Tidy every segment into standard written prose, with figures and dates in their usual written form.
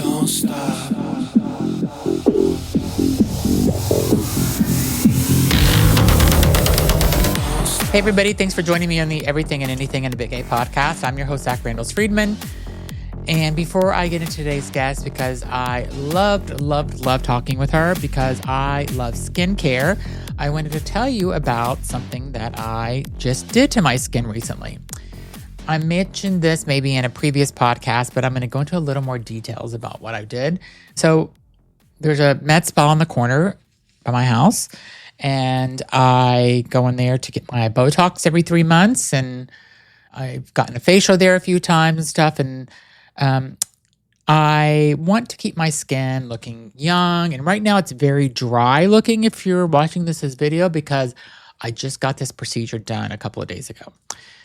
Don't stop. Hey everybody, thanks for joining me on the Everything and Anything in a Big A podcast. I'm your host, Zach Randles-Friedman. And before I get into today's guest, because I loved talking with her, because I love skincare, I wanted to tell you about something that I just did to my skin recently. I mentioned this maybe in a previous podcast, but I'm going to go into a little more details about what I did. So there's a med spa on the corner by my house, and I go in there to get my Botox every 3 months, and I've gotten a facial there a few times and stuff, and I want to keep my skin looking young, and right now it's very dry looking if you're watching this as video, because I just got this procedure done a couple of days ago.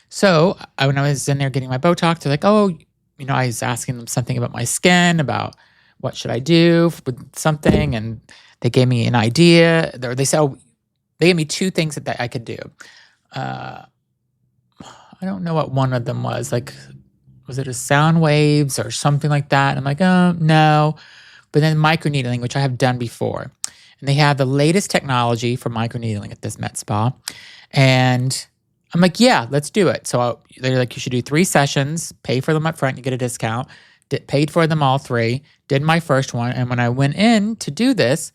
So when I was in there getting my Botox, they're like, I was asking them something about my skin, about what should I do with something, and they gave me an idea. They said, they gave me two things that I could do. I don't know what one of them was. Like, was it a sound waves or something like that? And I'm like, oh, no. But then microneedling, which I have done before. And they have the latest technology for microneedling at this med spa. And I'm like, yeah, let's do it. So they're like, you should do 3 sessions, pay for them up front, you get a discount. Paid for them all 3, did my first one. And when I went in to do this,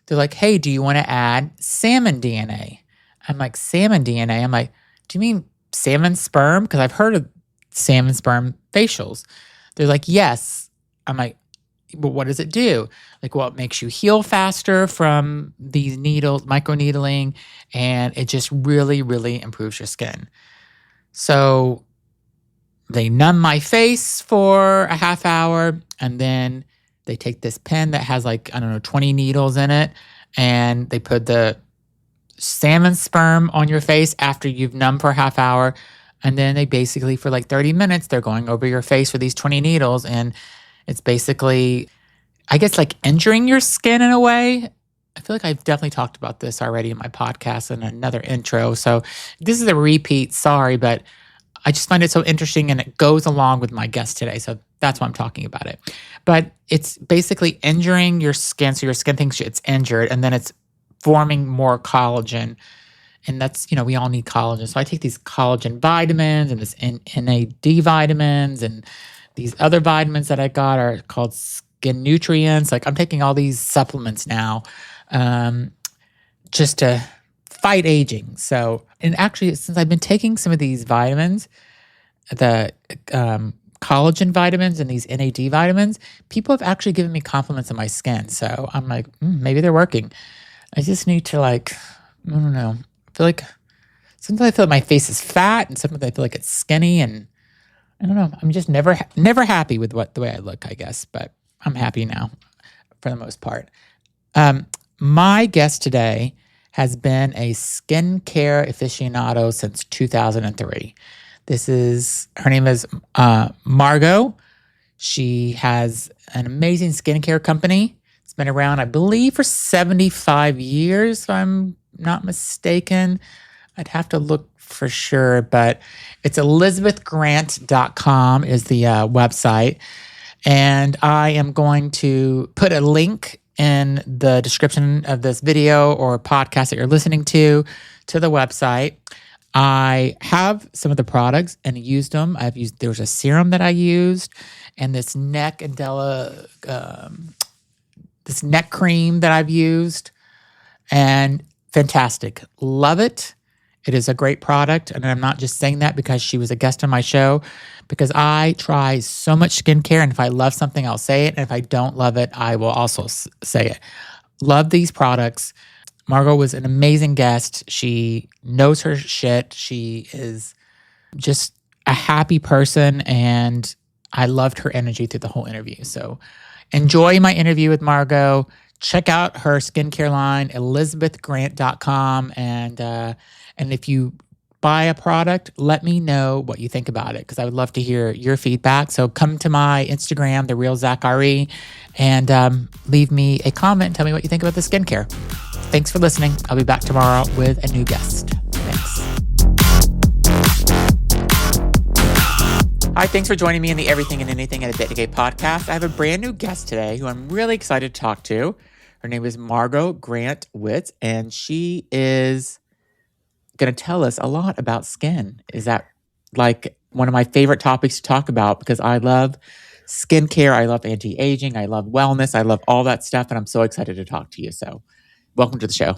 they're like, hey, do you want to add salmon DNA? I'm like, salmon DNA? I'm like, do you mean salmon sperm? Because I've heard of salmon sperm facials. They're like, yes. I'm like, well, what does it do? Like, well, it makes you heal faster from these needles, microneedling, and it just really, really improves your skin. So they numb my face for a half hour, and then they take this pen that has 20 needles in it, and they put the salmon sperm on your face after you've numbed for a half hour. And then they basically, for 30 minutes, they're going over your face with these 20 needles. And it's basically, I guess, injuring your skin in a way. I feel like I've definitely talked about this already in my podcast in another intro. So this is a repeat, sorry, but I just find it so interesting, and it goes along with my guest today. So that's why I'm talking about it. But it's basically injuring your skin. So your skin thinks it's injured, and then it's forming more collagen. And that's, we all need collagen. So I take these collagen vitamins and this NAD vitamins, and these other vitamins that I got are called skin nutrients. I'm taking all these supplements now just to fight aging. So, and actually, since I've been taking some of these vitamins, the collagen vitamins and these NAD vitamins, people have actually given me compliments on my skin. So I'm like, maybe they're working. I just need to I don't know. I feel like sometimes I feel like my face is fat, and sometimes I feel like it's skinny, and I don't know. I'm just never happy with the way I look, I guess. But I'm happy now for the most part. My guest today has been a skincare aficionado since 2003. Her name is Margot. She has an amazing skincare company. It's been around, I believe, for 75 years, if I'm not mistaken. I'd have to look for sure, but it's elizabethgrant.com is the website. And I am going to put a link in the description of this video or podcast that you're listening to the website. I have some of the products and used them. There was a serum that I used, and this neck cream that I've used, and fantastic. Love it. It is a great product, and I'm not just saying that because she was a guest on my show, because I try so much skincare, and if I love something, I'll say it, and if I don't love it, I will also say it. Love these products. Margot was an amazing guest. She knows her shit. She is just a happy person, and I loved her energy through the whole interview. So enjoy my interview with Margot. Check out her skincare line, elizabethgrant.com, and if you buy a product, let me know what you think about it, because I would love to hear your feedback. So come to my Instagram, The Real Zach RE, and leave me a comment and tell me what you think about the skincare. Thanks for listening. I'll be back tomorrow with a new guest. Thanks. Hi, thanks for joining me in the Everything and Anything at a Decade podcast. I have a brand new guest today who I'm really excited to talk to. Her name is Margot Grant-Witz, and she is going to tell us a lot about skin. Is that like one of my favorite topics to talk about because I love skincare, I love anti-aging, I love wellness, I love all that stuff, and I'm so excited to talk to you. So welcome to the show.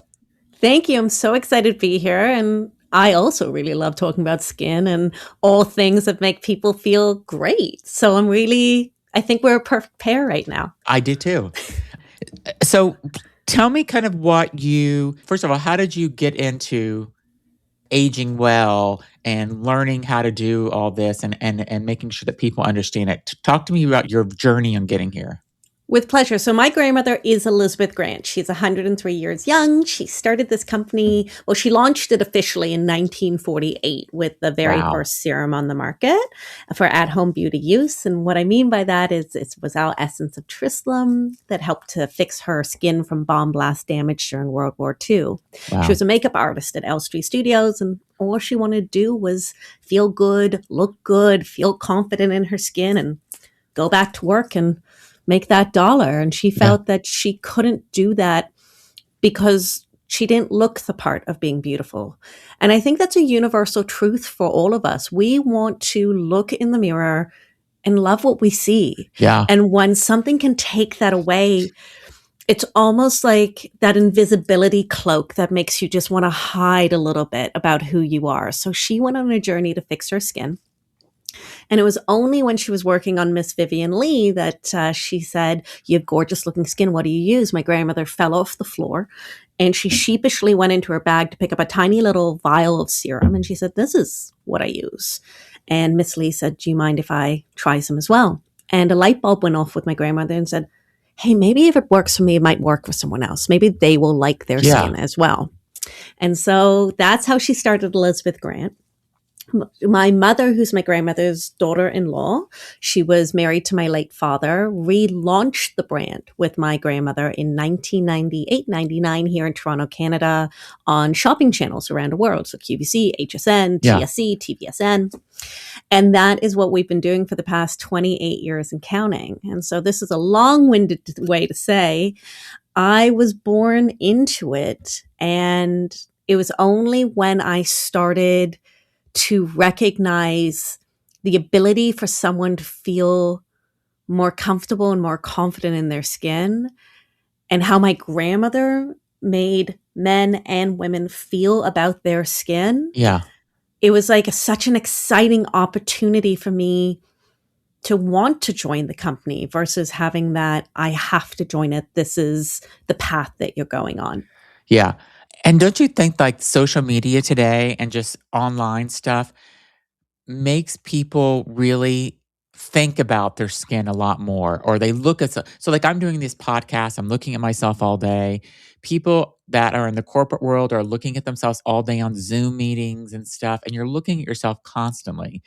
Thank you. I'm so excited to be here. And I also really love talking about skin and all things that make people feel great. So I think we're a perfect pair right now. I do too. So tell me kind of first of all, how did you get into aging well and learning how to do all this and making sure that people understand it? Talk to me about your journey on getting here. With pleasure. So my grandmother is Elizabeth Grant. She's 103 years young. She started this company. Well, she launched it officially in 1948 with the very first serum on the market for at-home beauty use. And what I mean by that is it was our essence of Trislam that helped to fix her skin from bomb blast damage during World War II. Wow. She was a makeup artist at Elstree Studios, and all she wanted to do was feel good, look good, feel confident in her skin, and go back to work and make that dollar. And she felt that she couldn't do that because she didn't look the part of being beautiful. And I think that's a universal truth for all of us. We want to look in the mirror and love what we see. Yeah. And when something can take that away, it's almost like that invisibility cloak that makes you just want to hide a little bit about who you are. So she went on a journey to fix her skin. And it was only when she was working on Miss Vivian Leigh that she said, "You have gorgeous looking skin. What do you use?" My grandmother fell off the floor and she sheepishly went into her bag to pick up a tiny little vial of serum. And she said, "This is what I use." And Miss Leigh said, "Do you mind if I try some as well?" And a light bulb went off with my grandmother and said, "Hey, maybe if it works for me, it might work for someone else. Maybe they will like their skin as well." And so that's how she started Elizabeth Grant. My mother, who's my grandmother's daughter-in-law, she was married to my late father, relaunched the brand with my grandmother in 1998-99 here in Toronto, Canada, on shopping channels around the world. So QVC, HSN, TSC, TVSN. And that is what we've been doing for the past 28 years and counting. And so this is a long-winded way to say I was born into it. And it was only when I started to recognize the ability for someone to feel more comfortable and more confident in their skin, and how my grandmother made men and women feel about their skin. Yeah. It was like such an exciting opportunity for me to want to join the company versus having that, I have to join it. This is the path that you're going on. Yeah. And don't you think like social media today and just online stuff makes people really think about their skin a lot more, or they look at, so like I'm doing this podcast, I'm looking at myself all day. People that are in the corporate world are looking at themselves all day on Zoom meetings and stuff, and you're looking at yourself constantly.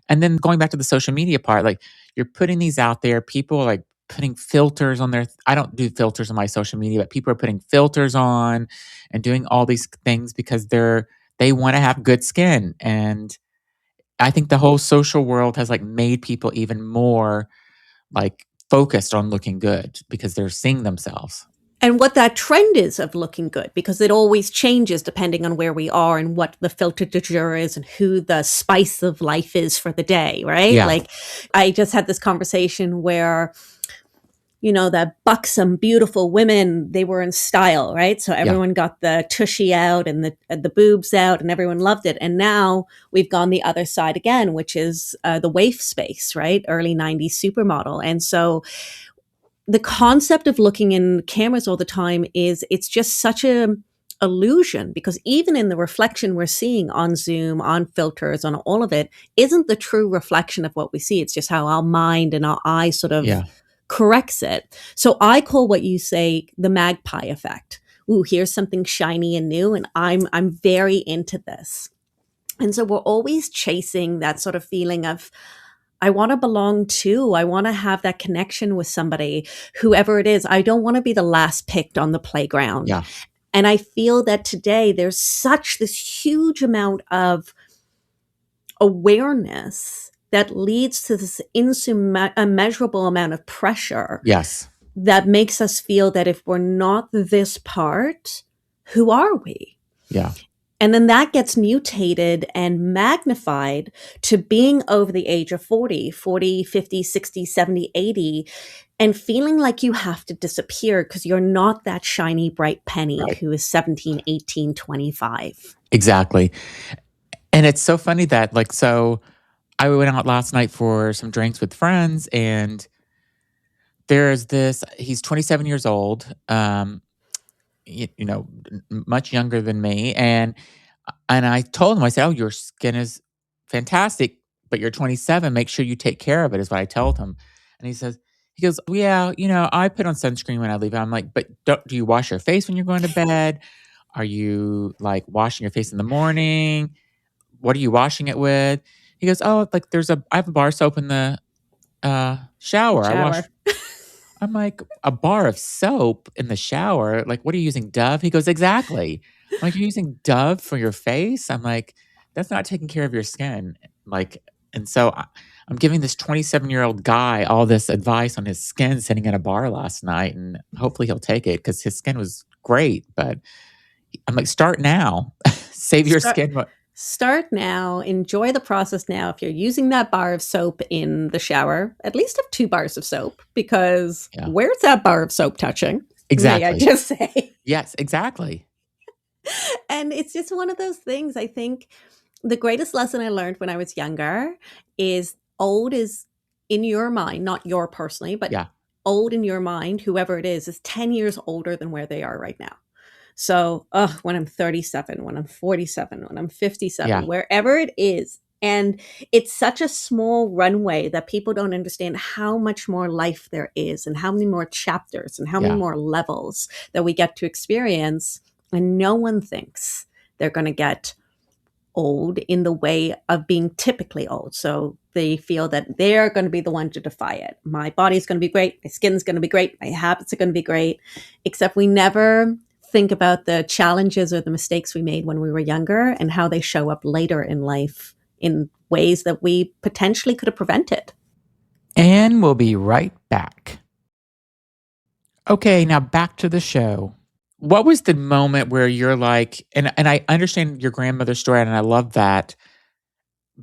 And then going back to the social media part, like you're putting these out there, people are like putting filters on I don't do filters on my social media, but people are putting filters on and doing all these things because they want to have good skin. And I think the whole social world has like made people even more like focused on looking good because they're seeing themselves. And what that trend is of looking good, because it always changes depending on where we are and what the filter du jour is and who the spice of life is for the day, right? Yeah. Like I just had this conversation where, you know, the buxom, beautiful women, they were in style, right? So everyone got the tushy out and the boobs out and everyone loved it. And now we've gone the other side again, which is the waif space, right? Early 90s supermodel. And so the concept of looking in cameras all the time it's just such a illusion, because even in the reflection we're seeing on Zoom, on filters, on all of it, isn't the true reflection of what we see. It's just how our mind and our eye sort of corrects it. So I call what you say the magpie effect. Ooh, here's something shiny and new, and I'm very into this. And so we're always chasing that sort of feeling of, I want to belong too. I want to have that connection with somebody, whoever it is. I don't want to be the last picked on the playground. Yeah. And I feel that today there's this huge amount of awareness that leads to this immeasurable amount of pressure Yes. that makes us feel that if we're not this part, who are we? Yeah. And then that gets mutated and magnified to being over the age of 40, 40, 50, 60, 70, 80, and feeling like you have to disappear because you're not that shiny, bright penny Right. who is 17, 18, 25. Exactly. And it's so funny that, like, so I went out last night for some drinks with friends, and there's this, he's 27 years old, you know, much younger than me. And I told him, I said, "Oh, your skin is fantastic, but you're 27. Make sure you take care of it," is what I told him. And he goes, "Well, yeah, I put on sunscreen when I leave." I'm like, "But do you wash your face when you're going to bed? Are you like washing your face in the morning? What are you washing it with?" He goes, "Oh, like I have a bar soap in the shower. I wash." Shower. I'm like, "A bar of soap in the shower? Like, what are you using, Dove?" He goes, "Exactly." I'm like, "You're using Dove for your face?" I'm like, "That's not taking care of your skin." Like, and so I'm giving this 27-year-old guy all this advice on his skin sitting at a bar last night, and hopefully he'll take it because his skin was great. But I'm like, start now. Save your Start skin. start now, enjoy the process now. If you're using that bar of soap in the shower, at least have 2 bars of soap, because Yeah, where's that bar of soap touching? May I exactly. just say? Yes, exactly. And it's just one of those things. I think the greatest lesson I learned when I was younger is old is in your mind, not your personally, but Yeah, old in your mind, whoever it is 10 years older than where they are right now. So, when I'm 37, when I'm 47, when I'm 57, yeah, wherever it is. And it's such a small runway that people don't understand how much more life there is and how many more chapters and how many yeah. more levels that we get to experience. And no one thinks they're going to get old in the way of being typically old. So they feel that they're going to be the one to defy it. My body's going to be great. My skin's going to be great. My habits are going to be great. Except we never think about the challenges or the mistakes we made when we were younger and how they show up later in life in ways that we potentially could have prevented. And we'll be right back. Okay, now back to the show. What was the moment where you're like, and I understand your grandmother's story, and I love that,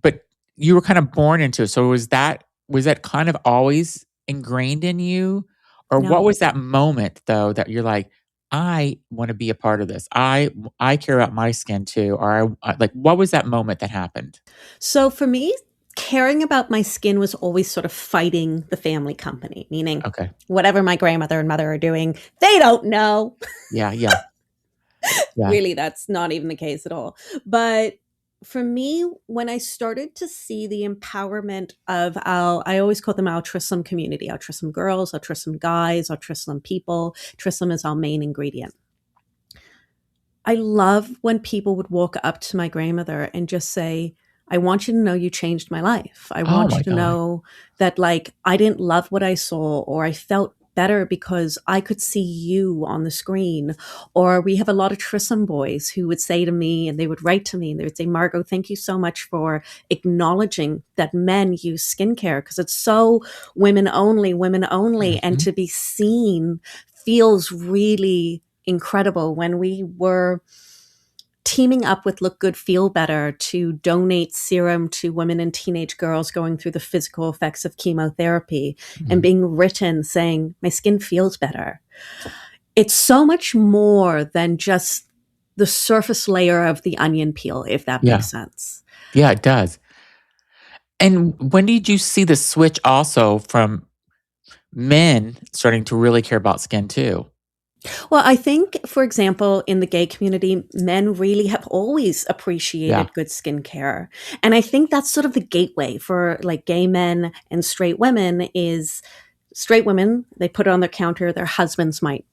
but you were kind of born into it. So was that kind of always ingrained in you? Or what No. was that moment though that you're like, I want to be a part of this. I care about my skin too. Or like, what was that moment that happened? So for me, caring about my skin was always sort of fighting the family company, meaning Okay. whatever my grandmother and mother are doing, they don't know. Yeah, yeah, yeah, Really, that's not even the case at all. But for me, when I started to see the empowerment of I always call them our Trislam community, our Trislam girls, our Trislam guys, our Trislam people. Trislam is our main ingredient. I love when people would walk up to my grandmother and just say, I want you to know you changed my life. I oh want my you to God. know that, like, I didn't love what I saw, or I felt better because I could see you on the screen. Or we have a lot of Trissom boys who would say to me, and they would write to me, and they would say, Margot, thank you so much for acknowledging that men use skincare because it's so women only, women only. And Mhm. to be seen feels really incredible. When we were teaming up with Look Good, Feel Better to donate serum to women and teenage girls going through the physical effects of chemotherapy, and Mhm. being written saying, my skin feels better. It's so much more than just the surface layer of the onion peel, if that Yeah, makes sense. yeah, it does. And when did you see the switch also from men starting to really care about skin too? Well, I think, for example, in the gay community, men really have always Yeah. appreciated good skincare. And I think that's sort of the gateway for like gay men and straight women is straight women, they put it on their counter, their husbands might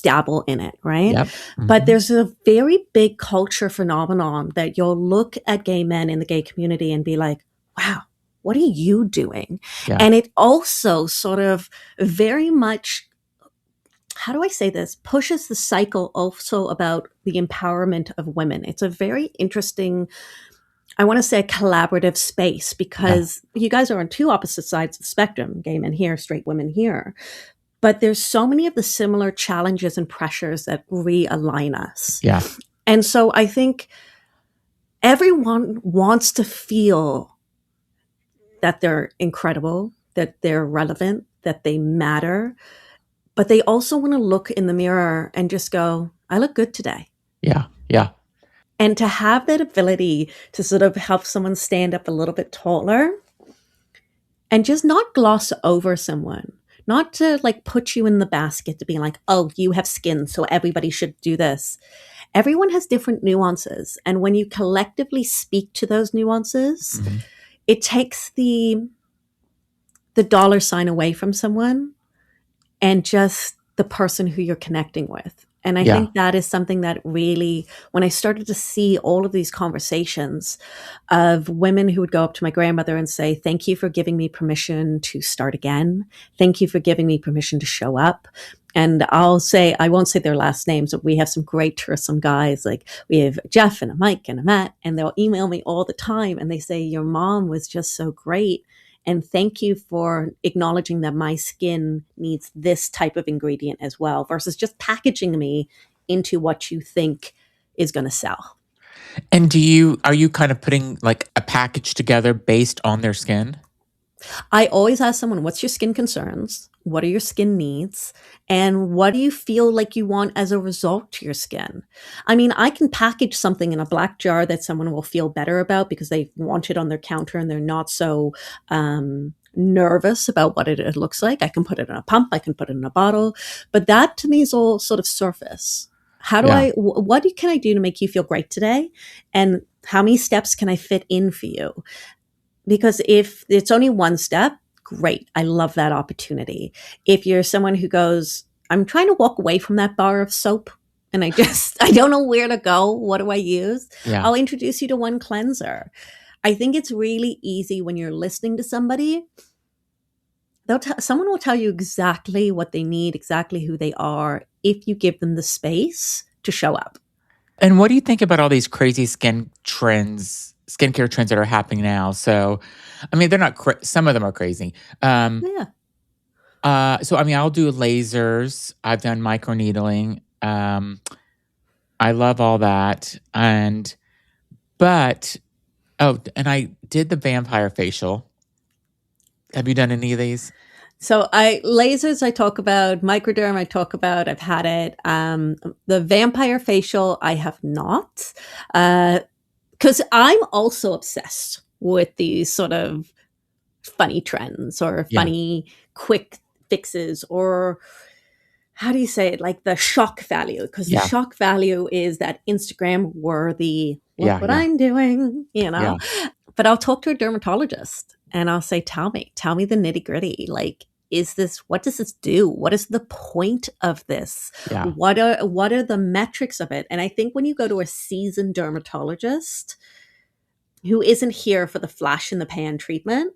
dabble in it, right? Yep. But Mhm. there's a very big culture phenomenon that you'll look at gay men in the gay community and be like, wow, what are you doing? Yeah. And it also sort of very much, how do I say this, pushes the cycle also about the empowerment of women. It's a very interesting I want to say a collaborative space, Yeah. because you guys are on two opposite sides of the spectrum, gay men here, straight women here. But there's so many of the similar challenges and pressures that realign us. Yeah. And so I think everyone wants to feel that they're incredible, that they're relevant, that they matter, but they also want to look in the mirror and just go, I look good today. Yeah. Yeah. And to have that ability to sort of help someone stand up a little bit taller and just not gloss over someone, not to like put you in the basket to be like, oh, you have skin, so everybody should do this. Everyone has different nuances. And when you collectively speak to those nuances, Mm-hmm. it takes the dollar sign away from someone and just the person who you're connecting with. And I Yeah. think that is something that really, when I started to see all of these conversations of women who would go up to my grandmother and say, thank you for giving me permission to start again. Thank you for giving me permission to show up. And I'll say, I won't say their last names, but we have some great tourism guys. Like we have Jeff and a Mike and a Matt, and they'll email me all the time. And they say, your mom was just so great. And thank you for acknowledging that my skin needs this type of ingredient as well, versus just packaging me into what you think is going to sell. And are you kind of putting like a package together based on their skin? I always ask someone, what's your skin concerns? What are your skin needs? And what do you feel like you want as a result to your skin? I mean, I can package something in a black jar that someone will feel better about because they want it on their counter and they're not so nervous about what it looks like. I can put it in a pump, I can put it in a bottle, but that to me is all sort of surface. How do Yeah. what can I do to make you feel great today? And how many steps can I fit in for you? Because if it's only one step, great. I love that opportunity. If you're someone who goes, I'm trying to walk away from that bar of soap and I don't know where to go. What do I use? Yeah. I'll introduce you to one cleanser. I think it's really easy when you're listening to somebody. Someone will tell you exactly what they need, exactly who they are, if you give them the space to show up. And what do you think about all these crazy skincare trends that are happening now? So, I mean, they're not, some of them are crazy. Yeah. So, I mean, I'll do lasers. I've done microneedling. I love all that. And I did the vampire facial. Have you done any of these? So lasers I talk about, microderm I talk about, I've had it. The vampire facial I have not, because I'm also obsessed with these sort of funny trends or Yeah. funny quick fixes, or how do you say it, like the shock value, because Yeah. the shock value is that Instagram worthy, look Yeah, what yeah. I'm doing, Yeah. But I'll talk to a dermatologist and I'll say, tell me the nitty gritty. Like, what does this do? What is the point of this? Yeah. What are the metrics of it? And I think when you go to a seasoned dermatologist who isn't here for the flash in the pan treatment,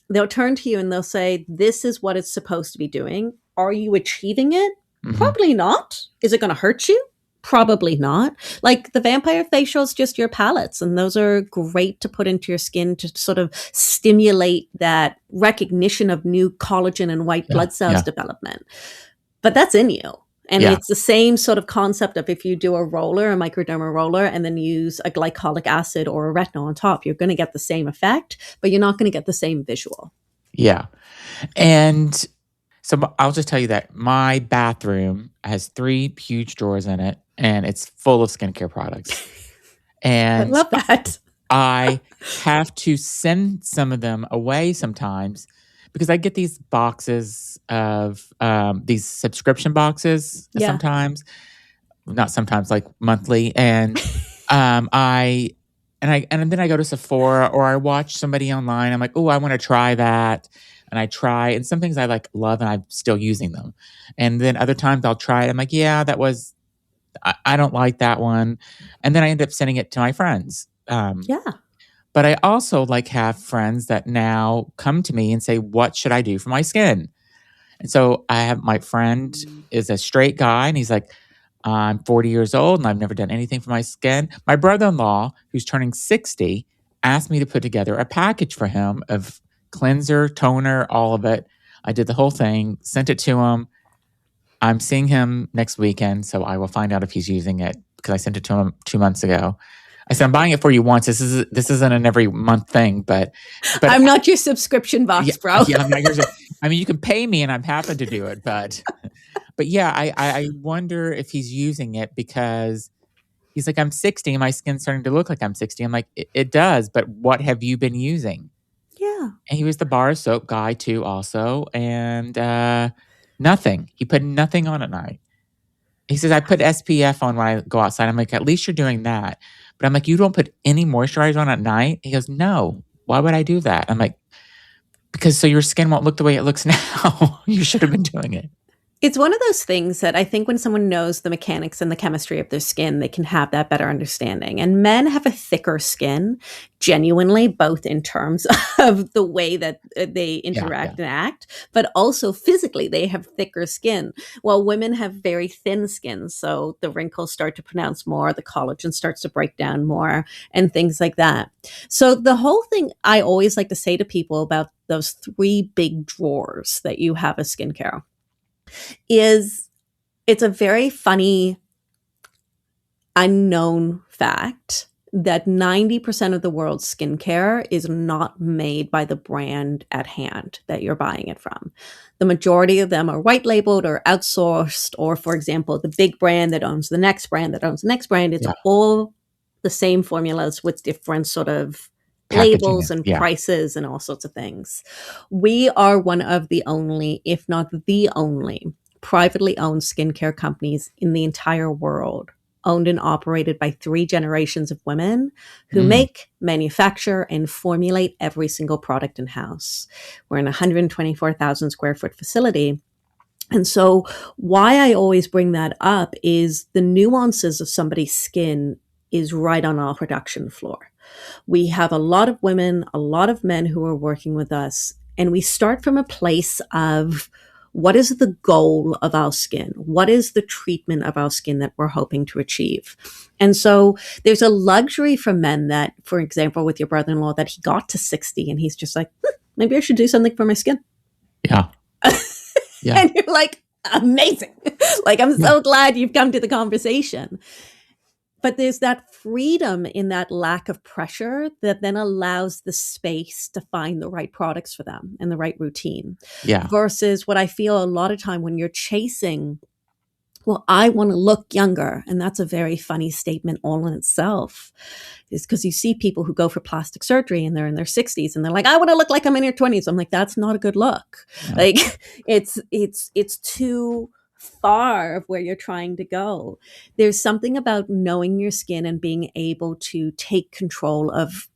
they'll turn to you and they'll say, this is what it's supposed to be doing. Are you achieving it? Mhm. Probably not. Is it going to hurt you? Probably not. Like the vampire facial is just your palettes, and those are great to put into your skin to sort of stimulate that recognition of new collagen and white blood cells development. But that's in you. And it's the same sort of concept of if you do a roller, a microdermal roller, and then use a glycolic acid or a retinol on top, you're going to get the same effect, but you're not going to get the same visual. Yeah. And so I'll just tell you that my bathroom has 3 huge drawers in it, and it's full of skincare products. And I love that. I have to send some of them away sometimes because I get these boxes of these subscription boxes sometimes, not sometimes, like monthly. And then I go to Sephora or I watch somebody online. I'm like, oh, I want to try that. And I try, and some things I like love and I'm still using them. And then other times I'll try it. I'm like, yeah, I don't like that one. And then I end up sending it to my friends. But I also have friends that now come to me and say, what should I do for my skin? And so I have my friend is a straight guy and he's like, I'm 40 years old and I've never done anything for my skin. My brother-in-law, who's turning 60, asked me to put together a package for him of cleanser, toner, all of it. I did the whole thing, sent it to him. I'm seeing him next weekend, so I will find out if he's using it because I sent it to him 2 months ago. I said, I'm buying it for you once. This isn't an every month thing, but I'm not your subscription box, bro. Yeah, I mean, you can pay me and I'm happy to do it, but yeah, I wonder if he's using it because he's like, I'm 60 and my skin's starting to look like I'm 60. I'm like, it does, but what have you been using? Yeah. And he was the bar soap guy too, also, and nothing. He put nothing on at night. He says, I put SPF on when I go outside. I'm like, at least you're doing that. But I'm like, you don't put any moisturizer on at night? He goes, no. Why would I do that? I'm like, because so your skin won't look the way it looks now. You should have been doing it. It's one of those things that I think when someone knows the mechanics and the chemistry of their skin, they can have that better understanding. And men have a thicker skin, genuinely, both in terms of the way that they interact and act, but also physically, they have thicker skin, while women have very thin skin. So the wrinkles start to pronounce more, the collagen starts to break down more, and things like that. So the whole thing I always like to say to people about those 3 big drawers that you have as skincare is it's a very funny unknown fact that 90% of the world's skincare is not made by the brand at hand that you're buying it from. The majority of them are white labeled or outsourced, or for example, the big brand that owns the next brand that owns the next brand. It's all the same formulas with different sort of labels and prices and all sorts of things. We are one of the only, if not the only, privately owned skincare companies in the entire world, owned and operated by 3 generations of women who make, manufacture, and formulate every single product in-house. We're in a 124,000 square foot facility. And so why I always bring that up is the nuances of somebody's skin is right on our production floor. We have a lot of women, a lot of men who are working with us, and we start from a place of what is the goal of our skin? What is the treatment of our skin that we're hoping to achieve? And so there's a luxury for men that, for example, with your brother-in-law, that he got to 60 and he's just like, maybe I should do something for my skin. Yeah. Yeah. And you're like, amazing. Like, I'm so glad you've come to the conversation. But there's that freedom in that lack of pressure that then allows the space to find the right products for them and the right routine. Yeah. Versus what I feel a lot of time when you're chasing, well, I want to look younger. And that's a very funny statement all in itself, is because you see people who go for plastic surgery and they're in their 60s and they're like, I want to look like I'm in your 20s. I'm like, that's not a good look. No. Like it's too far of where you're trying to go. There's something about knowing your skin and being able to take control of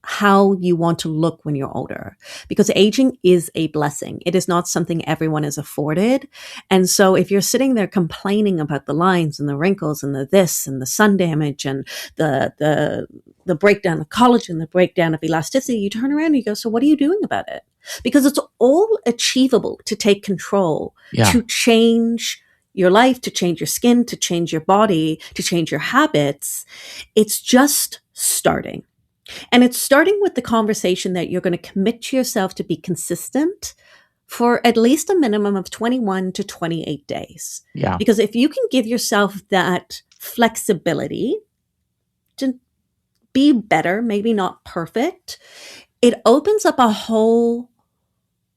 how you want to look when you're older, because aging is a blessing. It is not something everyone is afforded. And so if you're sitting there complaining about the lines and the wrinkles and the this and the sun damage and the breakdown of collagen, the breakdown of elasticity, you turn around and you go, so what are you doing about it? Because it's all achievable to take control, to change your life, to change your skin, to change your body, to change your habits. It's just starting. And it's starting with the conversation that you're going to commit to yourself to be consistent for at least a minimum of 21 to 28 days. Yeah. Because if you can give yourself that flexibility to be better, maybe not perfect, it opens up a whole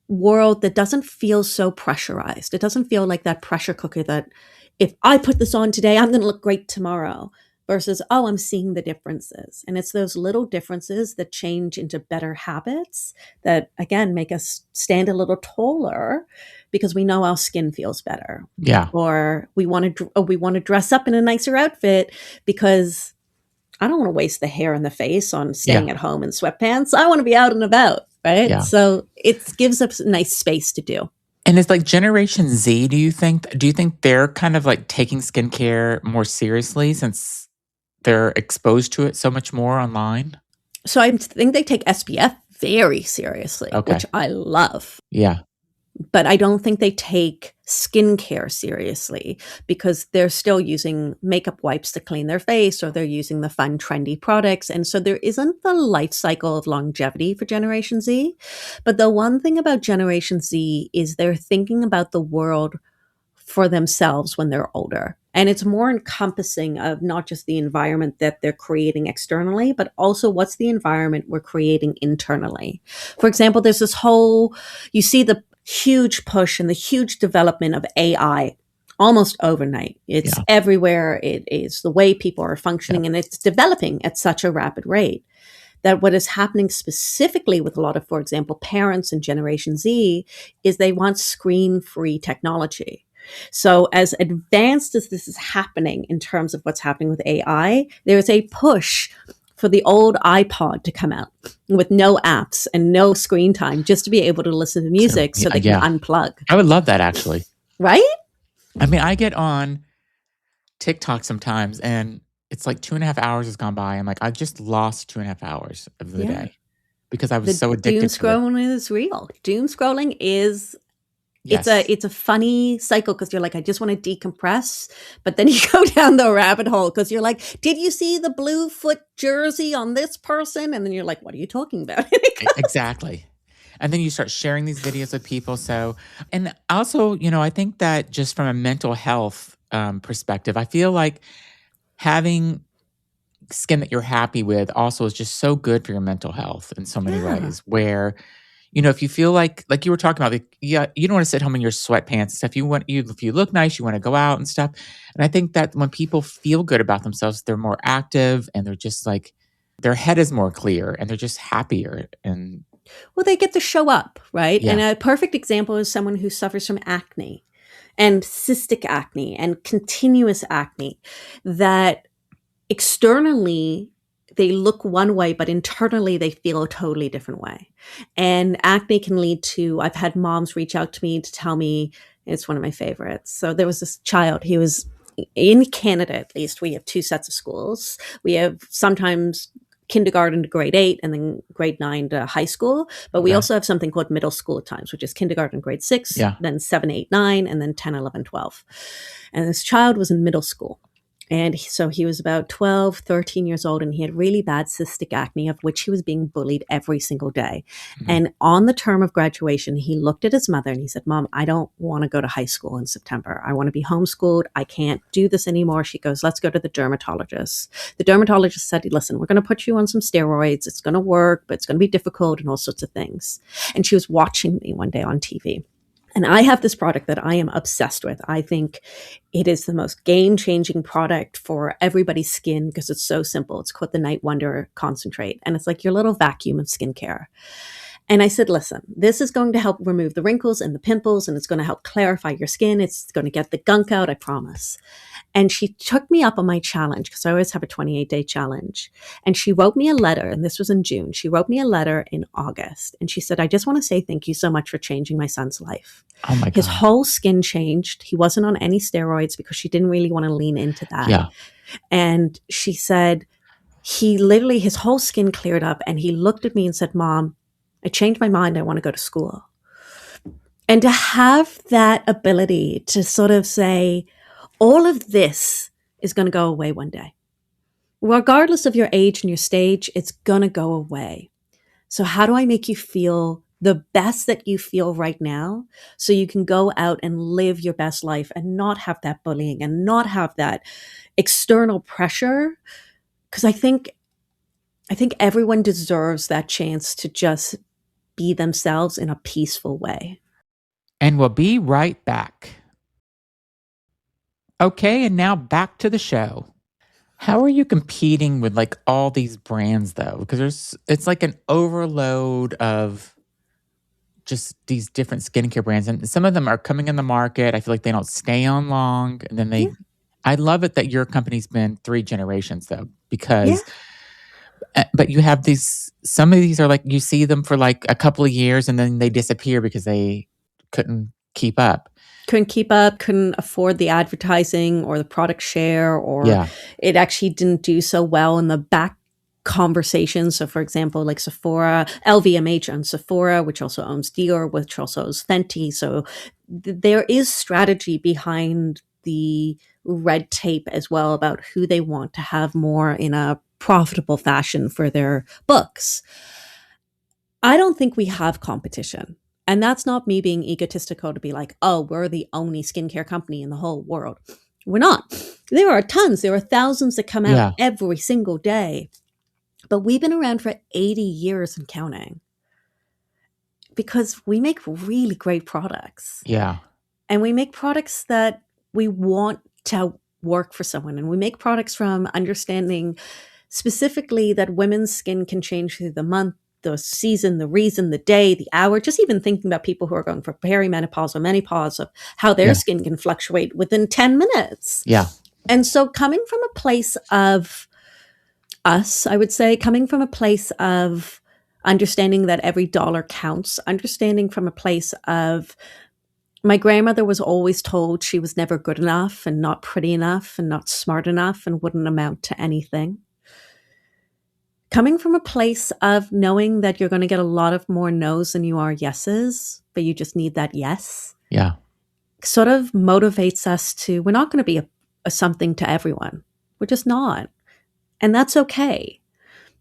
world that doesn't feel so pressurized. It doesn't feel like that pressure cooker that if I put this on today, I'm going to look great tomorrow. Versus, oh, I'm seeing the differences. And it's those little differences that change into better habits that, again, make us stand a little taller because we know our skin feels better. Yeah. Or we want to dress up in a nicer outfit because I don't want to waste the hair and the face on staying at home in sweatpants. I want to be out and about, right? Yeah. So it gives us a nice space to do. And it's like Generation Z, do you think they're kind of like taking skincare more seriously since they're exposed to it so much more online? So I think they take SPF very seriously, which I love. Yeah. but I don't think they take skincare seriously because they're still using makeup wipes to clean their face, or they're using the fun, trendy products. And so there isn't the life cycle of longevity for Generation Z. But the one thing about Generation Z is they're thinking about the world for themselves when they're older. And it's more encompassing of not just the environment that they're creating externally, but also what's the environment we're creating internally. For example, there's this whole, you see the huge push and the huge development of AI almost overnight. It's Yeah. everywhere. It is the way people are Yeah. functioning, and it's developing at such a rapid rate that what is happening specifically with a lot of, for example, parents in Generation Z is they want screen-free technology. So as advanced as this is happening in terms of what's happening with AI, there is a push for the old iPod to come out with no apps and no screen time, just to be able to listen to music so they can Yeah. unplug. I would love that, actually. Right? I mean, I get on TikTok sometimes and it's like 2.5 hours has gone by. I'm like, I just lost 2.5 hours of the Yeah. day because I The was so doom addicted to it. scrolling is real. Doom scrolling is Yes. it's a funny cycle because you're like, I just want to decompress, but then you go down the rabbit hole because you're like, did you see the blue foot jersey on this person? And then you're like, what are you talking about? Exactly. And then you start sharing these videos with people. So, and also, I think that just from a mental health perspective, I feel like having skin that you're happy with also is just so good for your mental health in so many Yeah. ways. Where, if you feel like you were talking about, you don't want to sit home in your sweatpants and stuff. If you look nice, you want to go out and stuff. And I think that when people feel good about themselves, they're more active and they're just like, their head is more clear and they're just happier. And Well, they get to show up, right? Yeah. And a perfect example is someone who suffers from acne and cystic acne and continuous acne, that externally they look one way, but internally they feel a totally different way. And acne can lead to, I've had moms reach out to me to tell me, it's one of my favorites. So there was this child, he was in Canada, at least, we have two sets of schools. We have sometimes kindergarten to grade 8 and then grade 9 to high school. But we Okay. also have something called middle school at times, which is kindergarten, grade 6, Yeah. then 7, 8, 9, and then 10, 11, 12. And this child was in middle school. And so he was about 12, 13 years old, and he had really bad cystic acne, of which he was being bullied every single day. Mhm. And on the term of graduation, he looked at his mother and he said, Mom, I don't want to go to high school in September. I want to be homeschooled. I can't do this anymore. She goes, let's go to the dermatologist. The dermatologist said, listen, we're going to put you on some steroids. It's going to work, but it's going to be difficult and all sorts of things. And she was watching me one day on TV. And I have this product that I am obsessed with. I think it is the most game-changing product for everybody's skin because it's so simple. It's called the Night Wonder Concentrate. And it's like your little vacuum of skincare. And I said, listen, this is going to help remove the wrinkles and the pimples, and it's going to help clarify your skin. It's going to get the gunk out, I promise. And she took me up on my challenge because I always have a 28-day challenge. And she wrote me a letter, and this was in June. She wrote me a letter in August. And she said, I just want to say thank you so much for changing my son's life. Oh my God. His whole skin changed. He wasn't on any steroids because she didn't really want to lean into that. Yeah. And she said, his whole skin cleared up, and he looked at me and said, Mom, I changed my mind. I want to go to school. And to have that ability to sort of say, all of this is going to go away one day. Regardless of your age and your stage, it's going to go away. So how do I make you feel the best that you feel right now so you can go out and live your best life and not have that bullying and not have that external pressure? Because I think everyone deserves that chance to just be themselves in a peaceful way. And we'll be right back. Okay, and now back to the show. How are you competing with like all these brands though? Because it's like an overload of just these different skincare brands, and some of them are coming in the market. I feel like they don't stay on long, and then Yeah. I love it that your company's been 3 generations though, because but you have some of these are like, you see them for like a couple of years and then they disappear because they couldn't keep up. Couldn't afford the advertising or the product share, or Yeah. it actually didn't do so well in the back conversations. So, for example, like Sephora, LVMH owns Sephora, which also owns Dior, which also owns Fenty. So, there is strategy behind the red tape as well about who they want to have more in a profitable fashion for their books. I don't think we have competition. And that's not me being egotistical to be like, oh, we're the only skincare company in the whole world. We're not. There are tons, there are thousands that come out Yeah. every single day. But we've been around for 80 years and counting because we make really great products. Yeah. And we make products that we want to work for someone. And we make products from understanding specifically that women's skin can change through the month, the season, the reason, the day, the hour, just even thinking about people who are going for perimenopause or menopause, of how their Yeah. skin can fluctuate within 10 minutes. Yeah. And so coming from a place of us, I would say, coming from a place of understanding that every dollar counts, understanding from a place of my grandmother was always told she was never good enough and not pretty enough and not smart enough and wouldn't amount to anything. Coming from a place of knowing that you're going to get a lot of more no's than you are yeses, but you just need that yes, Yeah. sort of motivates us to, we're not going to be a something to everyone. We're just not. And that's okay.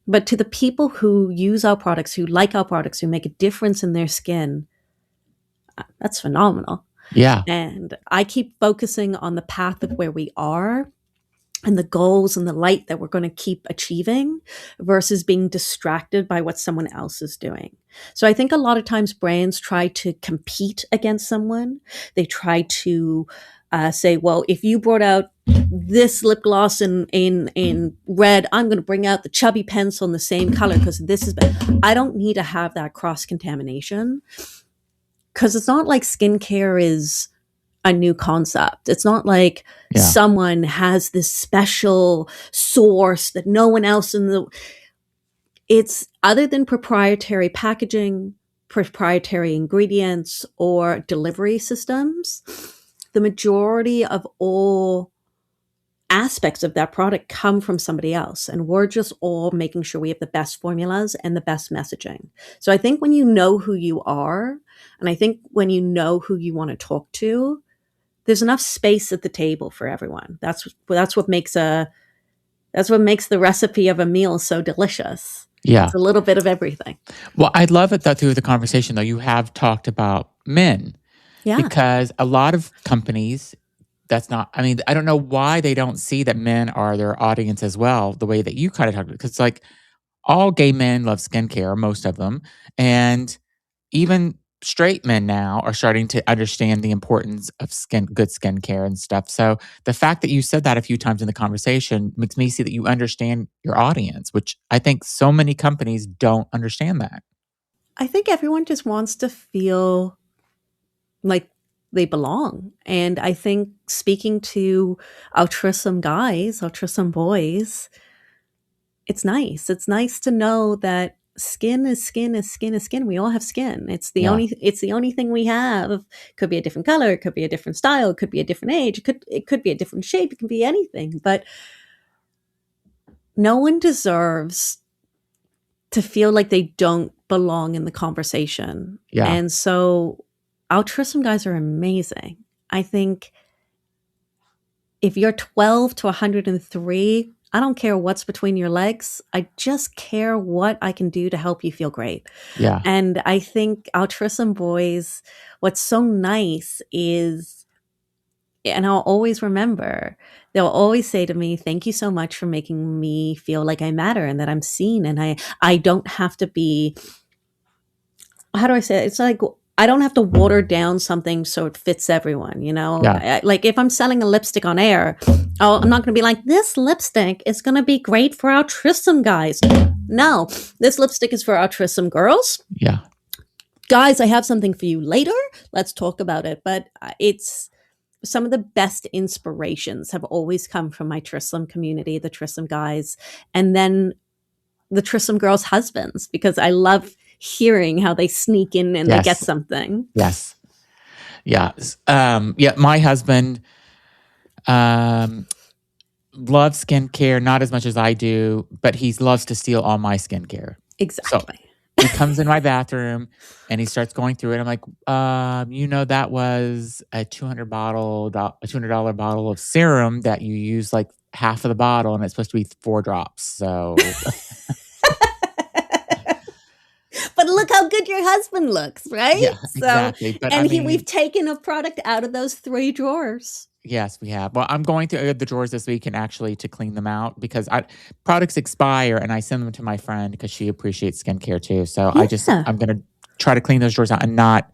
But to the people who use our products, who like our products, who make a difference in their skin, that's phenomenal. Yeah. And I keep focusing on the path of where we are and the goals and the light that we're going to keep achieving versus being distracted by what someone else is doing. So I think a lot of times brands try to compete against someone. They try to say, well, if you brought out this lip gloss in red, I'm going to bring out the chubby pencil in the same color because this is better. I don't need to have that cross contamination because it's not like skincare is a new concept. It's not like someone has this special source that no one else in the, it's other than proprietary packaging, proprietary ingredients, or delivery systems, the majority of all aspects of that product come from somebody else. And we're just all making sure we have the best formulas and the best messaging. So I think when you know who you are, and I think when you know who you want to talk to, there's enough space at the table for everyone. That's what makes the recipe of a meal so delicious. Yeah. It's a little bit of everything. Well, I love it that through the conversation, though, you have talked about men. Yeah. Because a lot of companies, that's not, I mean, I don't know why they don't see that men are their audience as well, the way that you kind of talked about. Because it's like all gay men love skincare, most of them. And even straight men now are starting to understand the importance of good skincare and stuff. So the fact that you said that a few times in the conversation makes me see that you understand your audience, which I think so many companies don't understand that. I think everyone just wants to feel like they belong. And I think speaking to altruism guys, altruism boys, it's nice. It's nice to know that skin is skin is skin is skin. We all have skin. It's the only thing we have. It could be a different color, it could be a different style, it could be a different age, it could be a different shape, it can be anything. But no one deserves to feel like they don't belong in the conversation. Yeah. And so altruism guys are amazing. I think if you're 12 to 103, I don't care what's between your legs. I just care what I can do to help you feel great. Yeah. And I think altruism boys, what's so nice is, and I'll always remember, they'll always say to me, thank you so much for making me feel like I matter and that I'm seen. And I don't have to be, how do I say it? It's like, I don't have to water down something so it fits everyone, you know? Yeah. Like if I'm selling a lipstick on air, I'm not going to be like, this lipstick is going to be great for altruism guys. No, this lipstick is for altruism girls. Yeah. Guys, I have something for you later. Let's talk about it. But it's some of the best inspirations have always come from my Trissom community, the Trissom guys, and then the Trissom girls' husbands, because I love hearing how they sneak in and they get something. Yes. Yeah. My husband, loves skincare, not as much as I do, but he loves to steal all my skincare. So Exactly. he comes in my bathroom and he starts going through it. I'm like, that was a $200 bottle of serum that you use like half of the bottle, and it's supposed to be 4 drops. So But look how good your husband looks, right? yeah, So, exactly. But I and we've mean, taken a product out of those 3 drawers. yes, we have. Well, I'm going through the drawers this week and actually to clean them out because products expire and I send them to my friend because she appreciates skincare too. So Yeah. I'm gonna try to clean those drawers out and not.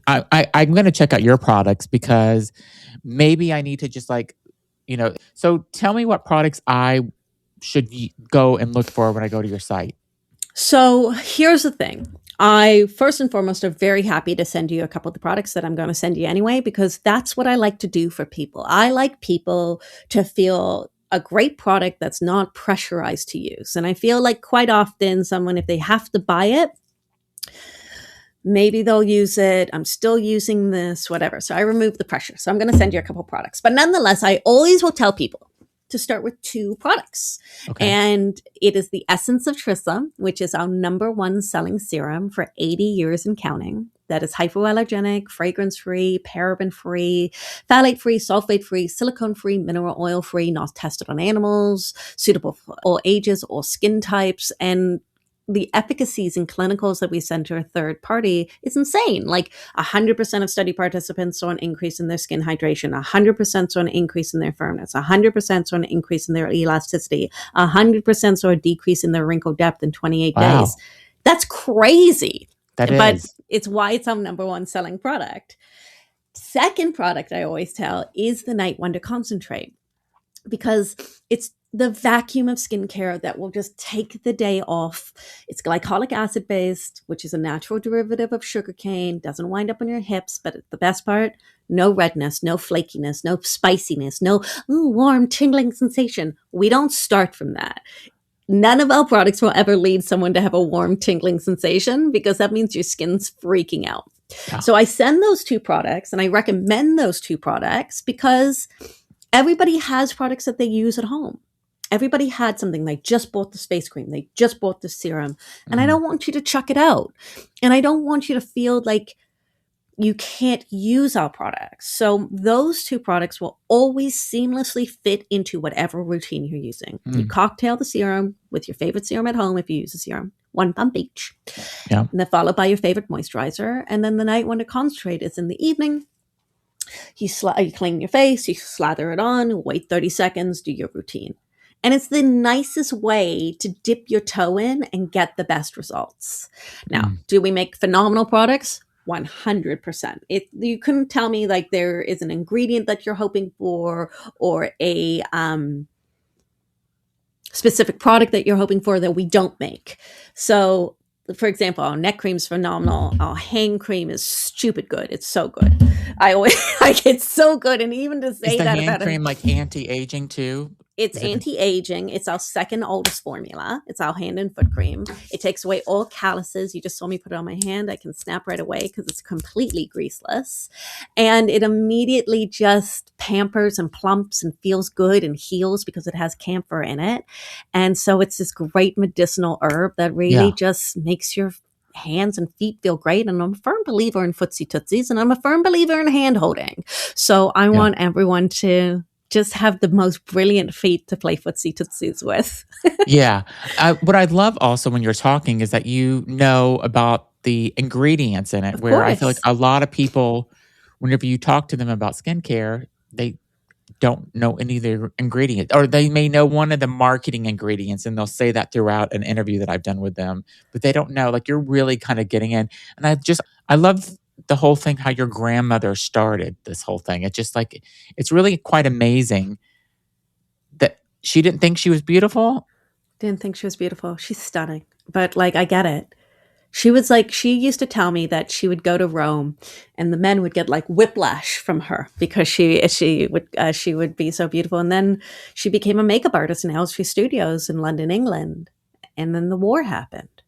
I'm gonna check out your products because maybe I need to just So tell me what products I should go and look for when I go to your site. So here's the thing. I first and foremost are very happy to send you a couple of the products that I'm going to send you anyway, because that's what I like to do for people. I like people to feel a great product that's not pressurized to use. And I feel like quite often someone, if they have to buy it, maybe they'll use it. I'm still using this, whatever. So I remove the pressure. So I'm going to send you a couple products. But nonetheless, I always will tell people to start with 2 products. Okay. And it is the Essence of Trissa, which is our #1 selling serum for 80 years and counting. That is hypoallergenic, fragrance-free, paraben-free, phthalate-free, sulfate-free, silicone-free, mineral oil-free, not tested on animals, suitable for all ages, all skin types, and the efficacies in clinicals that we send to a third party is insane. Like 100% of study participants saw an increase in their skin hydration, 100% saw an increase in their firmness, 100% saw an increase in their elasticity, 100% saw a decrease in their wrinkle depth in 28 days. Wow, That's crazy. that But is. it's why it's our #1 selling product. Second product I always tell is the Night Wonder Concentrate, because it's the vacuum of skincare that will just take the day off. It's glycolic acid based, which is a natural derivative of sugarcane, doesn't wind up on your hips, but the best part, no redness, no flakiness, no spiciness, no warm, tingling sensation. We don't start from that. None of our products will ever lead someone to have a warm, tingling sensation, because that means your skin's freaking out. Yeah. So I send those 2 products and I recommend those 2 products because everybody has products that they use at home. Everybody had something. They just bought the face cream. They just bought the serum. And I Mhm. don't want you to chuck it out. And I don't want you to feel like you can't use our products. So those 2 products will always seamlessly fit into whatever routine you're using. You Mm. cocktail the serum with your favorite serum at home if you use a serum, 1 pump each. Yeah. And then followed by your favorite moisturizer. And then the Night Wonder Concentrate is in the evening. You clean your face, you slather it on, wait 30 seconds, do your routine. And it's the nicest way to dip your toe in and get the best results. Now, Mm. do we make phenomenal products? 100%. You couldn't tell me like there is an ingredient that you're hoping for, or a specific product that you're hoping for that we don't make. So, for example, our neck cream is phenomenal. Our hand cream is stupid good. It's so good. I always like, it's so good. And even to Is say the that hand about it, cream like anti-aging too? it's Is it? anti-aging. It's our second oldest formula. It's our hand and foot cream. It takes away all calluses. You just saw me put it on my hand. I can snap right away because it's completely greaseless. And it immediately just pampers and plumps and feels good and heals because it has camphor in it. And so it's this great medicinal herb that really Yeah. just makes your hands and feet feel great. And I'm a firm believer in footsie tootsies, and I'm a firm believer in hand holding. So I Yeah. want everyone to just have the most brilliant feet to play footsie tootsies with. Yeah. What I love also when you're talking is that you know about the ingredients in it, Of where I feel like course. a lot of people, whenever you talk to them about skincare, they don't know any of the ingredients, or they may know one of the marketing ingredients and they'll say that throughout an interview that I've done with them, but they don't know, like you're really kind of getting in. And I love the whole thing, how your grandmother started this whole thing. It's just like, it's really quite amazing that she didn't think she was beautiful. Didn't think she was beautiful. She's stunning. But like, I get it. She was like, she used to tell me that she would go to Rome and the men would get like whiplash from her because she would be so beautiful. And then she became a makeup artist in Elstree Studios in London, England. And then the war happened.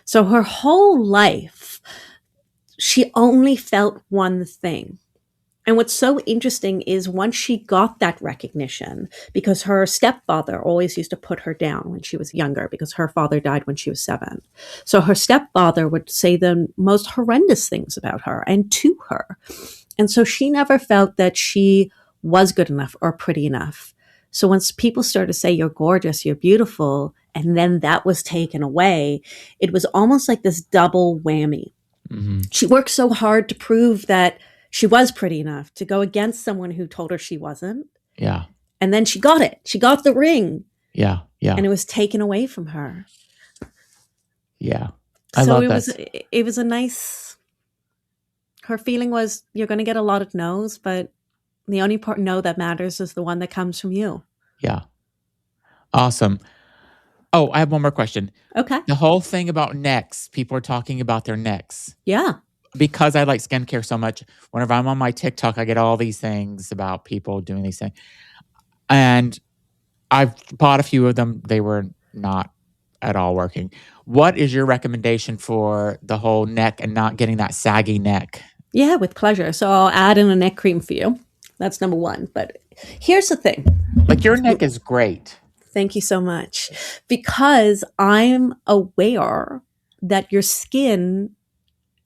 So her whole life, she only felt one thing. And what's so interesting is once she got that recognition, because her stepfather always used to put her down when she was younger, because her father died when she was 7. So her stepfather would say the most horrendous things about her and to her. And so she never felt that she was good enough or pretty enough. So once people started to say, you're gorgeous, you're beautiful, and then that was taken away, it was almost like this double whammy. Mm-hmm. She worked so hard to prove that she was pretty enough to go against someone who told her she wasn't. Yeah. And then she got it. She got the ring. Yeah. Yeah. And it was taken away from her. Yeah. So it was a nice, her feeling was, you're going to get a lot of no's, but the only part no that matters is the one that comes from you. Yeah. Awesome. Oh, I have one more question. Okay. The whole thing about necks, people are talking about their necks. Yeah. Because I like skincare so much, whenever I'm on my TikTok, I get all these things about people doing these things. And I've bought a few of them. They were not at all working. What is your recommendation for the whole neck and not getting that saggy neck? Yeah, with pleasure. So I'll add in a neck cream for you. That's number one. But here's the thing. Like, your neck is great. Thank you so much. Because I'm aware that your skin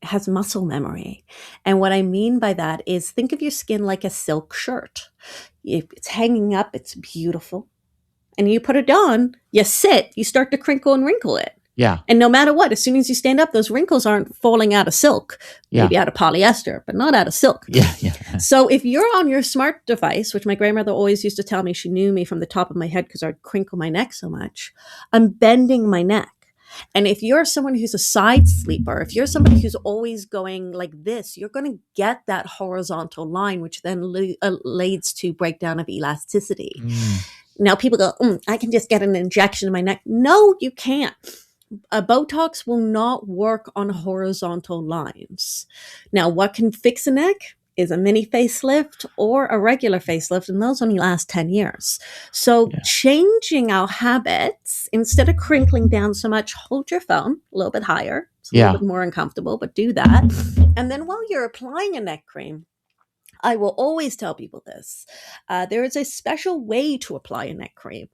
has muscle memory. And what I mean by that is, think of your skin like a silk shirt. If it's hanging up, it's beautiful. And you put it on, you sit, you start to crinkle and wrinkle it. Yeah. And no matter what, as soon as you stand up, those wrinkles aren't falling out of silk. Yeah. Maybe out of polyester, but not out of silk. Yeah. Yeah. So if you're on your smart device, which my grandmother always used to tell me, she knew me from the top of my head because I'd crinkle my neck so much, I'm bending my neck. And if you're someone who's a side sleeper, if you're somebody who's always going like this, you're going to get that horizontal line, which then leads to breakdown of elasticity. Now people go, I can just get an injection in my neck. No, you can't. A Botox will not work on horizontal lines. Now, what can fix a neck is a mini facelift or a regular facelift, and those only last 10 years. So changing our habits, instead of crinkling down so much, hold your phone a little bit higher. It's a little bit more uncomfortable, but do that. And then while you're applying a neck cream, I will always tell people this. There is a special way to apply a neck cream,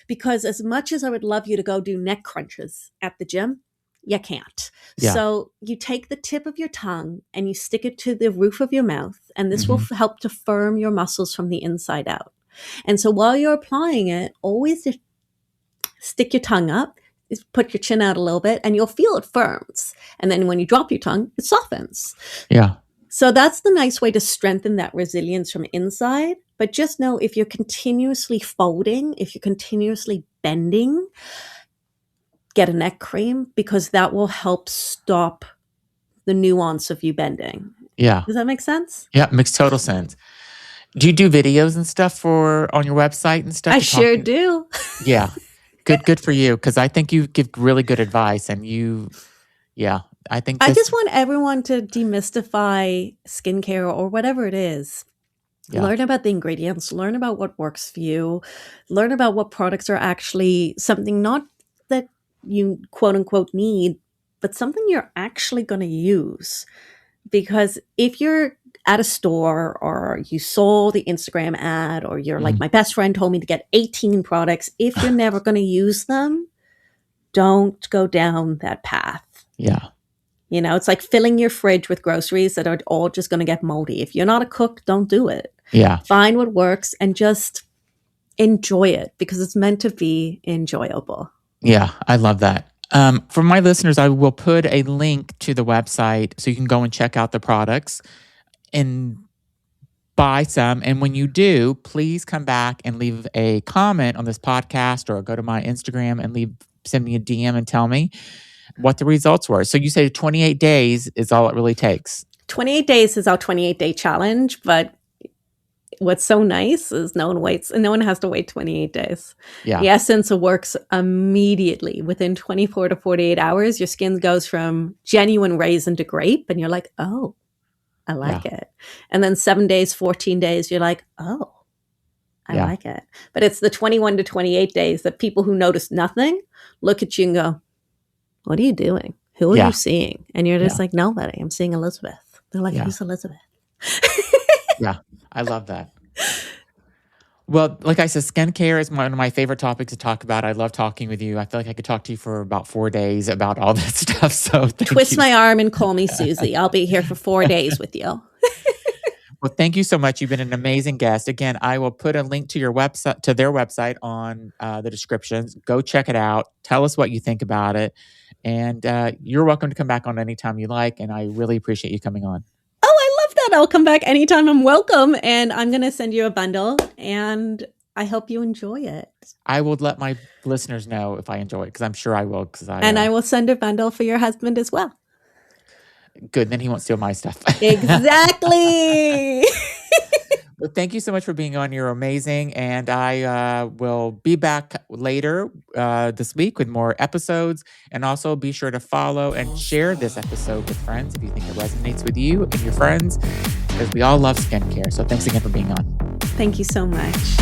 because as much as I would love you to go do neck crunches at the gym, you can't. Yeah. So you take the tip of your tongue and you stick it to the roof of your mouth, and this will help to firm your muscles from the inside out. And so while you're applying it, always stick your tongue up, put your chin out a little bit, and you'll feel it firms. And then when you drop your tongue, it softens. Yeah. So that's the nice way to strengthen that resilience from inside. But just know, if you're continuously folding, if you're continuously bending, get a neck cream, because that will help stop the nuance of you bending. Yeah. Does that make sense? Yeah, it makes total sense. Do you do videos and stuff on your website and stuff? I sure do. Yeah. Good for you, because I think you give really good advice, and I just want everyone to demystify skincare or whatever it is. Yeah. Learn about the ingredients, learn about what works for you, learn about what products are actually something not that you quote unquote need, but something you're actually going to use. Because if you're at a store or you saw the Instagram ad, or you're like, my best friend told me to get 18 products, if you're never going to use them, don't go down that path. Yeah. You know, it's like filling your fridge with groceries that are all just going to get moldy. If you're not a cook, don't do it. Yeah. Find what works and just enjoy it, because it's meant to be enjoyable. Yeah, I love that. For my listeners, I will put a link to the website so you can go and check out the products and buy some. And when you do, please come back and leave a comment on this podcast, or go to my Instagram and send me a DM and tell me what the results were. So you say 28 days is all it really takes. 28 days is our 28-day challenge, but what's so nice is no one has to wait 28 days. Yeah. The essence works immediately. Within 24 to 48 hours, your skin goes from genuine raisin to grape, and you're like, oh, I like it. And then 7 days, 14 days, you're like, oh, I like it. But it's the 21 to 28 days that people who notice nothing look at you and go, what are you doing? Who are you seeing? And you're just like, nobody. I'm seeing Elizabeth. They're like, who's Elizabeth? Yeah, I love that. Well, like I said, skincare is one of my favorite topics to talk about. I love talking with you. I feel like I could talk to you for about 4 days about all this stuff. So thank Twist you. my arm and call me Susie. I'll be here for 4 days with you. Well, thank you so much. You've been an amazing guest. Again, I will put a link to your website, to their website on the descriptions. Go check it out. Tell us what you think about it. And you're welcome to come back on anytime you like. And I really appreciate you coming on. Oh, I love that. I'll come back anytime. I'm welcome. And I'm going to send you a bundle. And I hope you enjoy it. I will let my listeners know if I enjoy it, because I'm sure I will. I will send a bundle for your husband as well. Good. Then he won't steal my stuff. Exactly. Well, thank you so much for being on. You're amazing. And I will be back later this week with more episodes. And also be sure to follow and share this episode with friends if you think it resonates with you and your friends, because we all love skincare. So thanks again for being on. Thank you so much.